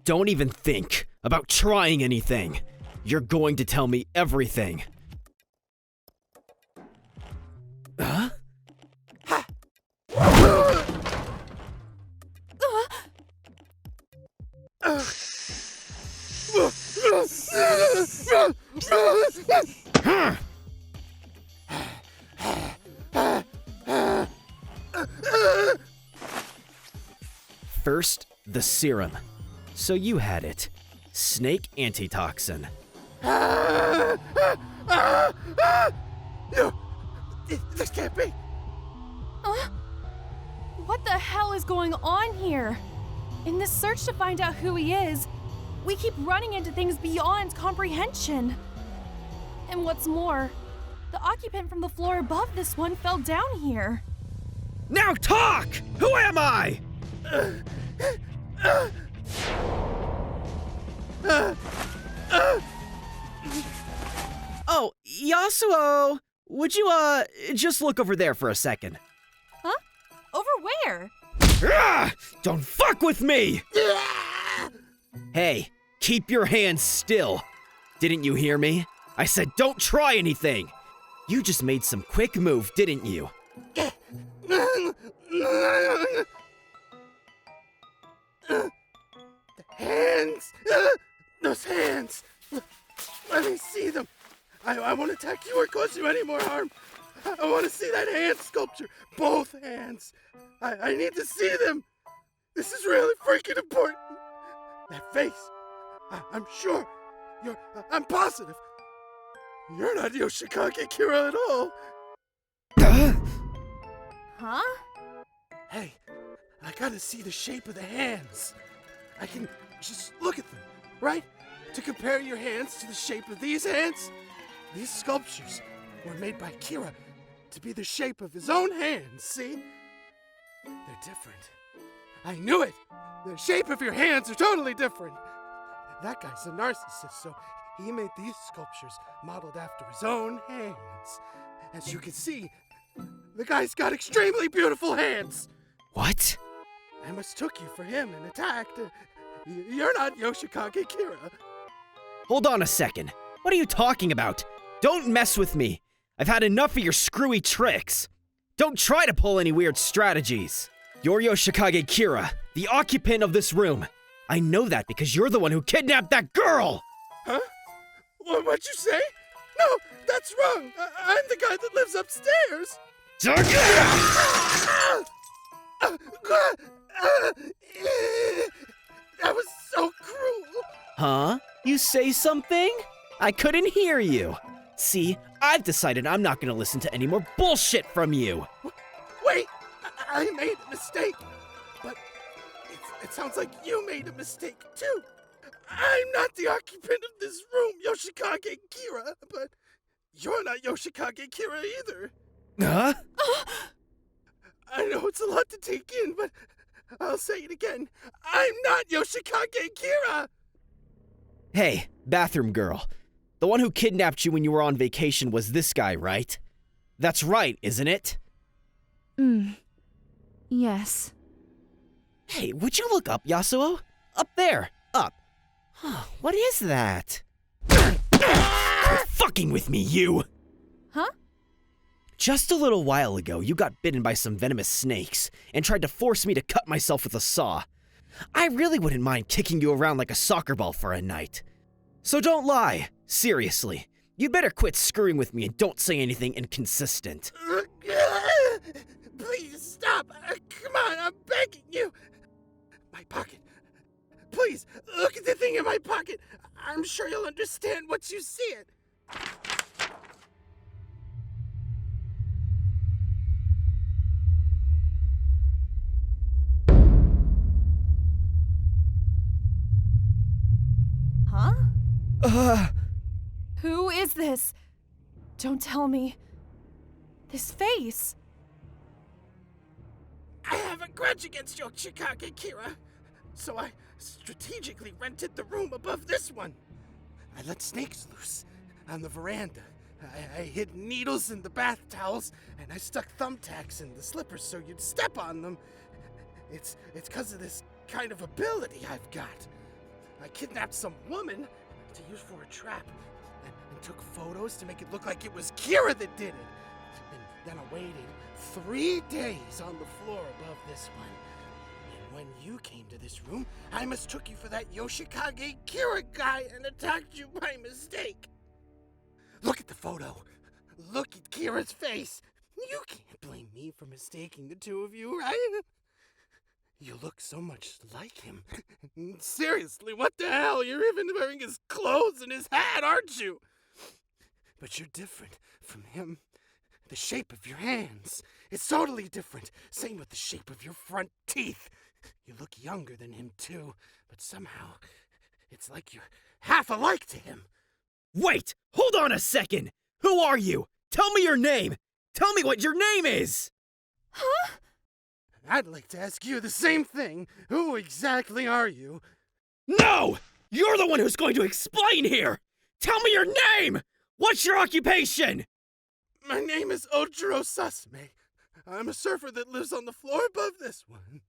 Don't even think about trying anything. You're going to tell me everything. Huh? First, the serum. So you had it. Snake antitoxin. No! This can't be! What the hell is going on here? In this search to find out who he is, we keep running into things beyond comprehension. And what's more, the occupant from the floor above this one fell down here. Now talk! Who am I? Oh, Yasuho! Would you, just look over there for a second? Huh? Over where? Don't fuck with me! Hey, keep your hands still. Didn't you hear me? I said don't try anything. You just made some quick move, didn't you? The hands! Those hands! Let me see them. I won't attack you or cause you any more harm. I want to see that hand sculpture. Both hands. I need to see them. This is really freaking important. That face. I'm sure. I'm positive. You're not Yoshikage Kira at all. Huh? Hey, I gotta see the shape of the hands. I can just look at them, right? To compare your hands to the shape of these hands. These sculptures were made by Kira to be the shape of his own hands, see? They're different. I knew it! The shape of your hands are totally different. That guy's a narcissist, so he made these sculptures modeled after his own hands. As you can see, the guy's got extremely beautiful hands. What? I mistook you for him and attacked. You're not Yoshikage Kira. Hold on a second. What are you talking about? Don't mess with me. I've had enough of your screwy tricks. Don't try to pull any weird strategies. You're Yoshikage Kira, the occupant of this room. I know that because you're the one who kidnapped that girl! Huh? What'd you say? No, that's wrong. I'm the guy that lives upstairs. That was so cruel. Huh? You say something? I couldn't hear you. See, I've decided I'm not gonna listen to any more bullshit from you. Wait, I made a mistake. But it sounds like you made a mistake too. I'm not the occupant of this room, Yoshikage Kira, but you're not Yoshikage Kira either. Huh? I know it's a lot to take in, but I'll say it again. I'm not Yoshikage Kira! Hey, bathroom girl. The one who kidnapped you when you were on vacation was this guy, right? That's right, isn't it? Yes. Hey, would you look up, Yasuho? Up there. Up. What is that? Quit fucking with me, you! Huh? Just a little while ago, you got bitten by some venomous snakes and tried to force me to cut myself with a saw. I really wouldn't mind kicking you around like a soccer ball for a night. So don't lie. Seriously. You better quit screwing with me and don't say anything inconsistent. Please stop. Come on, I'm begging you. My pocket. Please, look at the thing in my pocket. I'm sure you'll understand once you see it. Huh? Who is this? Don't tell me. This face. I have a grudge against Yoshikage Kira, so I strategically rented the room above this one. I let snakes loose on the veranda. I hid needles in the bath towels, and I stuck thumbtacks in the slippers so you'd step on them. It's because of this kind of ability I've got. I kidnapped some woman to use for a trap and took photos to make it look like it was Kira that did it. And then I waited 3 days on the floor above this one. And when you came to this room, I mistook you for that Yoshikage Kira guy and attacked you by mistake. Look at the photo. Look at Kira's face. You can't blame me for mistaking the two of you, right? You look so much like him. Seriously, what the hell? You're even wearing his clothes and his hat, aren't you? But you're different from him. The shape of your hands, it's totally different. Same with the shape of your front teeth. You look younger than him too, but somehow it's like you're half alike to him. Wait! Hold on a second! Who are you? Tell me your name! Tell me what your name is! Huh? I'd like to ask you the same thing. Who exactly are you? No! You're the one who's going to explain here! Tell me your name! What's your occupation? My name is Ojiro Susume. I'm a surfer that lives on the floor above this one.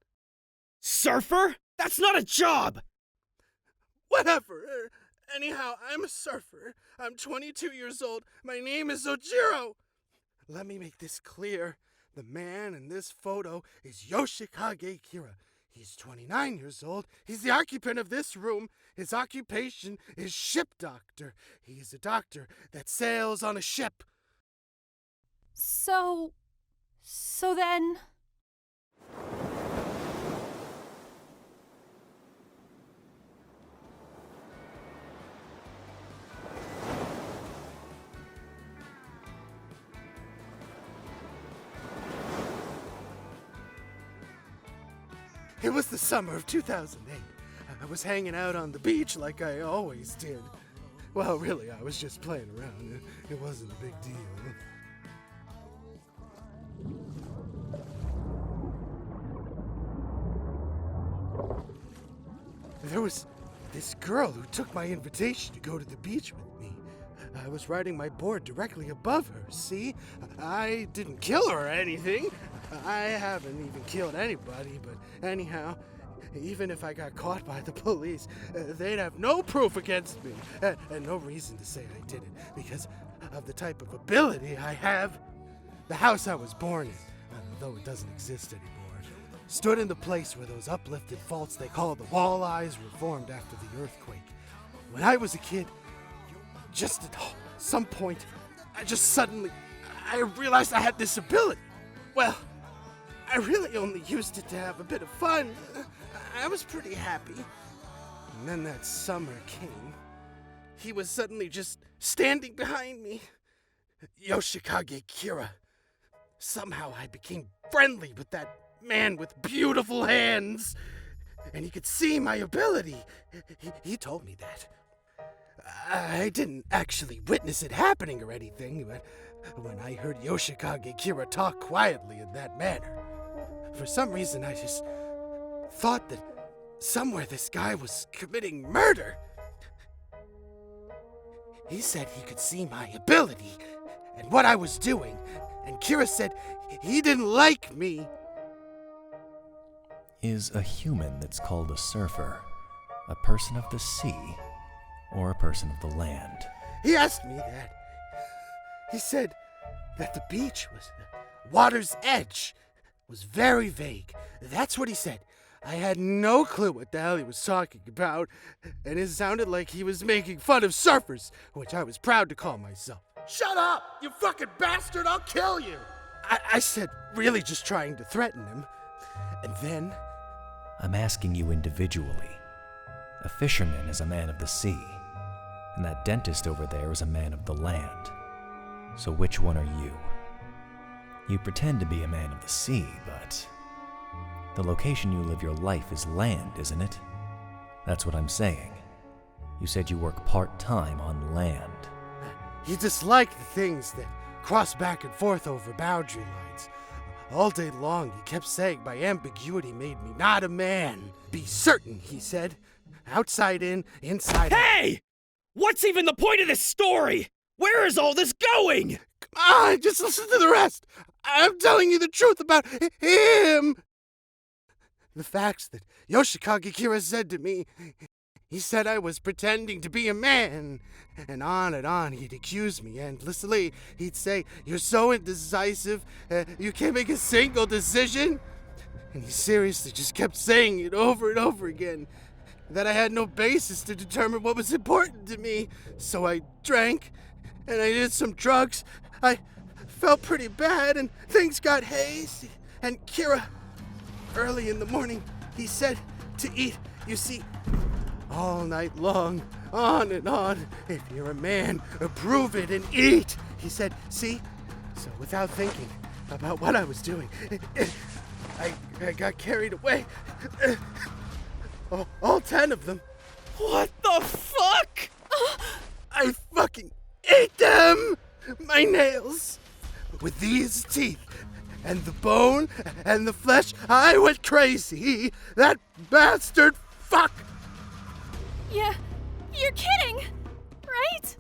Surfer? That's not a job! Whatever. Anyhow, I'm a surfer. I'm 22 years old. My name is Ojiro. Let me make this clear. The man in this photo is Yoshikage Kira. He's 29 years old. He's the occupant of this room. His occupation is ship doctor. He's a doctor that sails on a ship. So then... It was the summer of 2008. I was hanging out on the beach like I always did. Well, really, I was just playing around. It wasn't a big deal. There was this girl who took my invitation to go to the beach with me. I was riding my board directly above her, see? I didn't kill her or anything. I haven't even killed anybody, but anyhow, even if I got caught by the police, they'd have no proof against me, and no reason to say I did it, because of the type of ability I have. The house I was born in, though it doesn't exist anymore, stood in the place where those uplifted faults they call the walleyes were formed after the earthquake. When I was a kid, just at some point, I realized I had this ability. Well, I really only used it to have a bit of fun. I was pretty happy. And then that summer came. He was suddenly just standing behind me. Yoshikage Kira. Somehow I became friendly with that man with beautiful hands. And he could see my ability. He told me that. I didn't actually witness it happening or anything, but when I heard Yoshikage Kira talk quietly in that manner, for some reason I just thought that somewhere this guy was committing murder. He said he could see my ability and what I was doing, and Kira said he didn't like me. Is a human that's called a surfer a person of the sea or a person of the land? He asked me that. He said that the beach was water's edge was very vague. That's what he said. I had no clue what the hell he was talking about, and it sounded like he was making fun of surfers, which I was proud to call myself. Shut up, you fucking bastard, I'll kill you! I said, really just trying to threaten him. And then... I'm asking you individually. A fisherman is a man of the sea, and that dentist over there is a man of the land. So which one are you? You pretend to be a man of the sea, but the location you live your life is land, isn't it? That's what I'm saying. You said you work part-time on land. He disliked the things that cross back and forth over boundary lines. All day long, he kept saying my ambiguity made me not a man. Be certain, he said. Outside in, inside out. Hey! What's even the point of this story? Where is all this going? Come on, just listen to the rest. I'm telling you the truth about him. The facts that Yoshikage Kira said to me, He said I was pretending to be a man. And on he'd accuse me endlessly. He'd say, "You're so indecisive, you can't make a single decision." And he seriously just kept saying it over and over again. That I had no basis to determine what was important to me. So I drank, and I did some drugs. I felt pretty bad, and things got hazy. And Kira, early in the morning, he said to eat, you see, all night long, on and on. If you're a man, prove it and eat. He said, see? So without thinking about what I was doing, I got carried away. All 10 of them. What the fuck? I fucking ate them! My nails! With these teeth, and the bone, and the flesh, I went crazy! That bastard fuck! Yeah, you're kidding, right?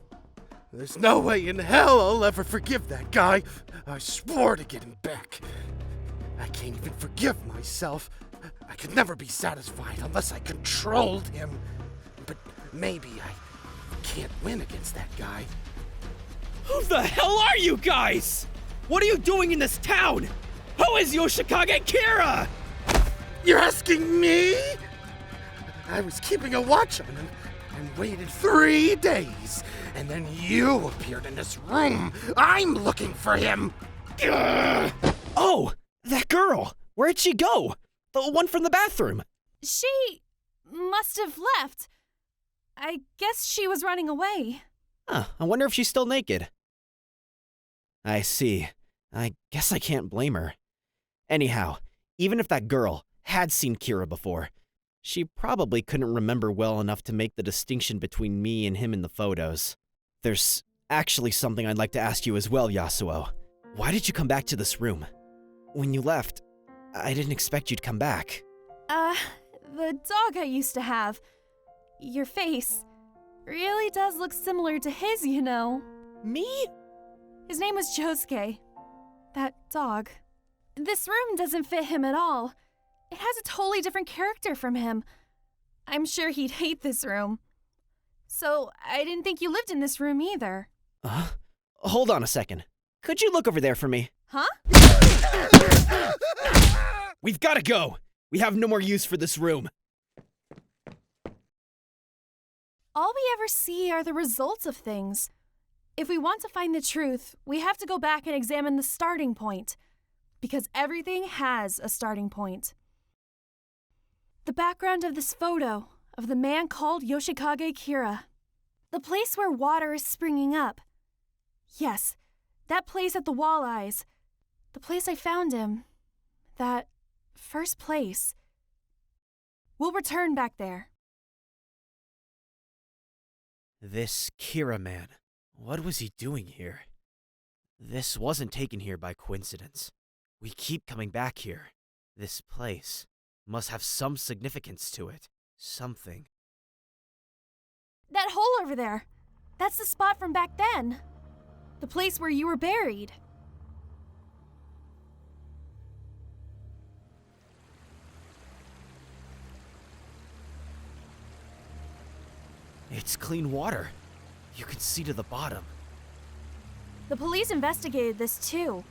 There's no way in hell I'll ever forgive that guy. I swore to get him back. I can't even forgive myself. I could never be satisfied unless I controlled him. But maybe I can't win against that guy. Who the hell are you guys? What are you doing in this town? Who is Yoshikage Kira? You're asking me? I was keeping a watch on him and waited 3 days. And then you appeared in this room. I'm looking for him. Ugh. Oh, that girl. Where'd she go? The one from the bathroom. She must have left. I guess she was running away. Huh, I wonder if she's still naked. I see. I guess I can't blame her. Anyhow, even if that girl had seen Kira before, she probably couldn't remember well enough to make the distinction between me and him in the photos. There's actually something I'd like to ask you as well, Yasuho. Why did you come back to this room? When you left, I didn't expect you'd come back. The dog I used to have. Your face really does look similar to his, you know. Me? His name was Josuke. That dog. This room doesn't fit him at all. It has a totally different character from him. I'm sure he'd hate this room. So I didn't think you lived in this room either. Hold on a second. Could you look over there for me? Huh? We've gotta go! We have no more use for this room. All we ever see are the results of things. If we want to find the truth, we have to go back and examine the starting point. Because everything has a starting point. The background of this photo of the man called Yoshikage Kira. The place where water is springing up. Yes, that place at the walleyes. The place I found him. That first place. We'll return back there. This Kira man, what was he doing here? This wasn't taken here by coincidence. We keep coming back here. This place must have some significance to it. Something. That hole over there. That's the spot from back then. The place where you were buried. It's clean water. You can see to the bottom. The police investigated this too.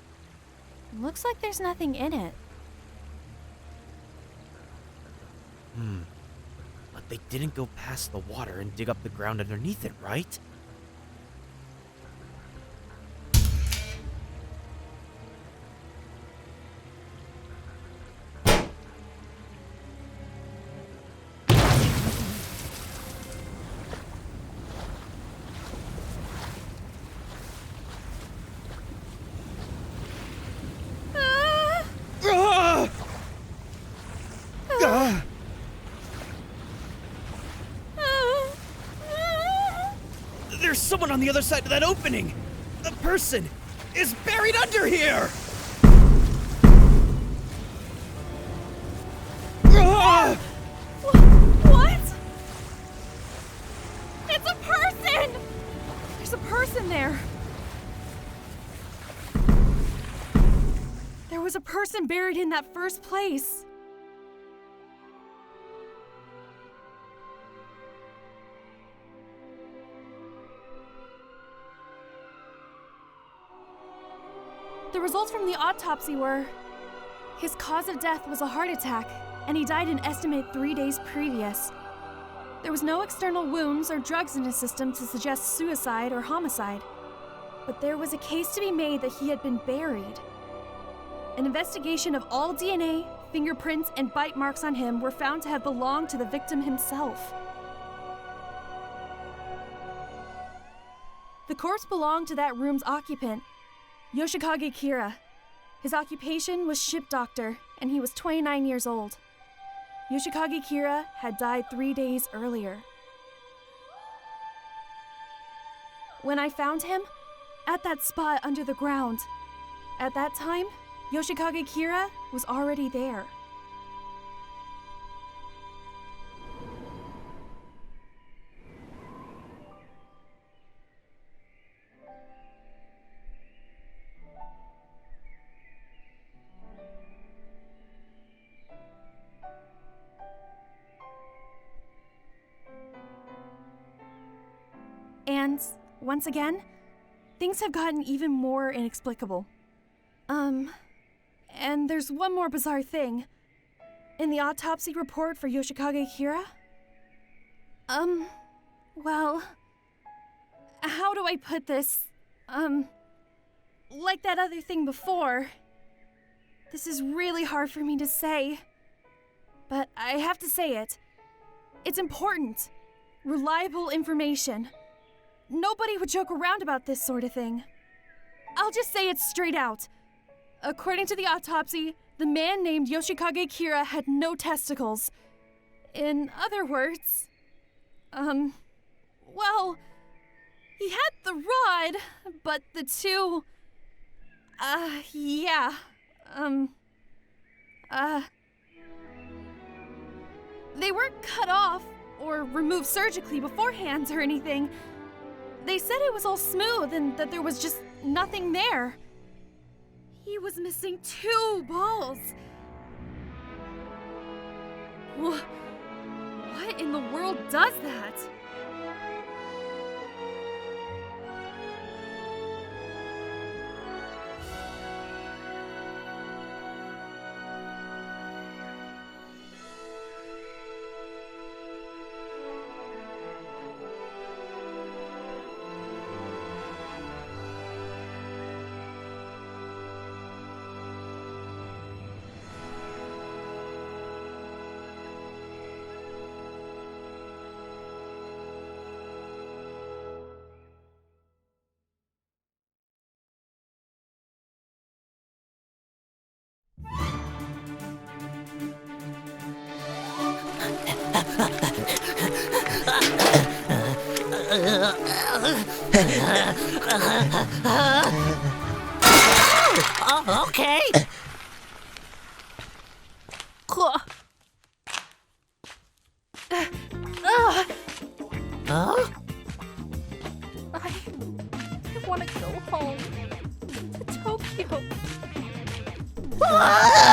Looks like there's nothing in it. But they didn't go past the water and dig up the ground underneath it, right? There's someone on the other side of that opening! The person is buried under here! What? It's a person! There's a person there. There was a person buried in that first place. the results from the autopsy were... his cause of death was a heart attack, and he died an estimated 3 days previous. There was no external wounds or drugs in his system to suggest suicide or homicide. But there was a case to be made that he had been buried. An investigation of all DNA, fingerprints, and bite marks on him were found to have belonged to the victim himself. The corpse belonged to that room's occupant, Yoshikage Kira. His occupation was ship doctor, and he was 29 years old. Yoshikage Kira had died 3 days earlier. When I found him, at that spot under the ground, at that time, Yoshikage Kira was already there. And, once again, things have gotten even more inexplicable. And there's one more bizarre thing. In the autopsy report for Yoshikage Kira? Well... how do I put this? Like that other thing before. This is really hard for me to say. But I have to say it. It's important. Reliable information. Nobody would joke around about this sort of thing. I'll just say it straight out. According to the autopsy, the man named Yoshikage Kira had no testicles. In other words, well, he had the rod, but the two, yeah, they weren't cut off or removed surgically beforehand or anything. They said it was all smooth and that there was just nothing there. He was missing 2 balls. What in the world does that? Oh, okay. Huh? I want to go home to Tokyo. Ah!